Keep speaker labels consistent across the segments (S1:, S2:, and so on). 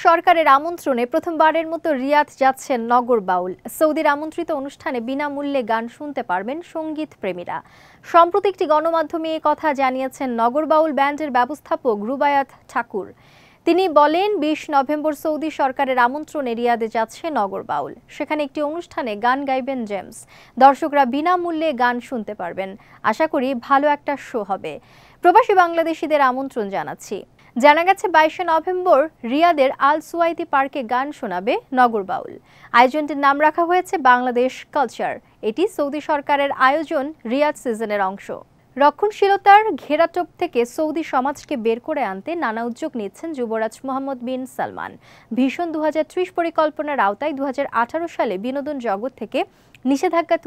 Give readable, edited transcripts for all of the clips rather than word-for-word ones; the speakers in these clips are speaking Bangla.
S1: সরকারের আমন্ত্রণে প্রথমবারের মতো রিয়াদ যাচ্ছেন নগর বাউল। সৌদির আমন্ত্রিত অনুষ্ঠানে বিনামূল্যে গান শুনতে পারবেন সঙ্গীত প্রেমীরা। সম্প্রতি একটি গণমাধ্যমে এ কথা জানিয়েছেন নগর বাউল ব্যান্ডের ব্যবস্থাপক রুবায়াত ঠাকুর। তিনি বলেন, ২০ নভেম্বর সৌদি সরকারের আমন্ত্রণে রিয়াদে যাচ্ছে নগর বাউল। সেখানে একটি অনুষ্ঠানে গান গাইবেন জেমস। দর্শকরা বিনামূল্যে গান শুনতে পারবেন। আশা করি ভালো একটা শো হবে। প্রবাসী বাংলাদেশিদের আমন্ত্রণ জানাচ্ছি। জানা গেছে ২২ নভেম্বর রিয়াদের আল সুয়াইদি পার্কে গান শোনাবে নগর বাউল। আয়োজনটির নাম রাখা হয়েছে বাংলাদেশ কালচার। এটি সৌদি সরকারের আয়োজন রিয়াদ সিজনের অংশ। রক্ষণশীলতার ঘেরাটোপ থেকে সৌদি সমাজকে বের করে আনতে নানা উদ্যোগ নিচ্ছেন যুবরাজ মোহাম্মদ বিন সালমান। ভিশন ২০৩০ পরিকল্পনার আওতায় ২০১৮ সালে বিনোদন জগৎ থেকে নিষেধাজ্ঞা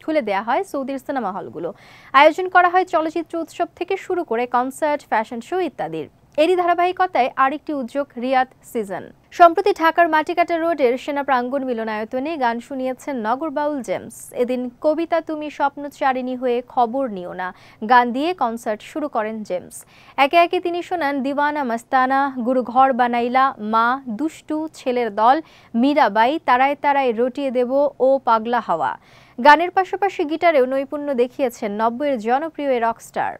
S1: খুলে দেয়া হয় সৌদির সিনেমা হলগুলো। আয়োজন করা হয় চলচ্চিত্র উৎসব থেকে শুরু করে কনসার্ট, ফ্যাশন শো ইত্যাদির। এরই ধারাবাহিকতায় আরেকটি উদ্যোগ রিয়াদ সিজন। সম্প্রতি ঢাকার মাটিকাটা রোডের সেনা প্রাঙ্গণ মিলনায়তনে গান শুনিয়েছেন নগর বাউল জেমস। এদিন কবিতা তুমি স্বপ্নচারিণী হয়ে খবর নিও না গান দিয়ে কনসার্ট শুরু করেন জেমস। একে একে তিনি শোনান দিওয়ানা মস্তানা, গুরু ঘর বানাইলা, মা, দুষ্টু, ছেলের দল, মীরাবাই, তারায় তারায় রটিয়ে দেব ও পাগলা হাওয়া। গানের পাশাপাশি গিটারেও নৈপুণ্য দেখিয়েছেন ৯০-এর জনপ্রিয় রকস্টার।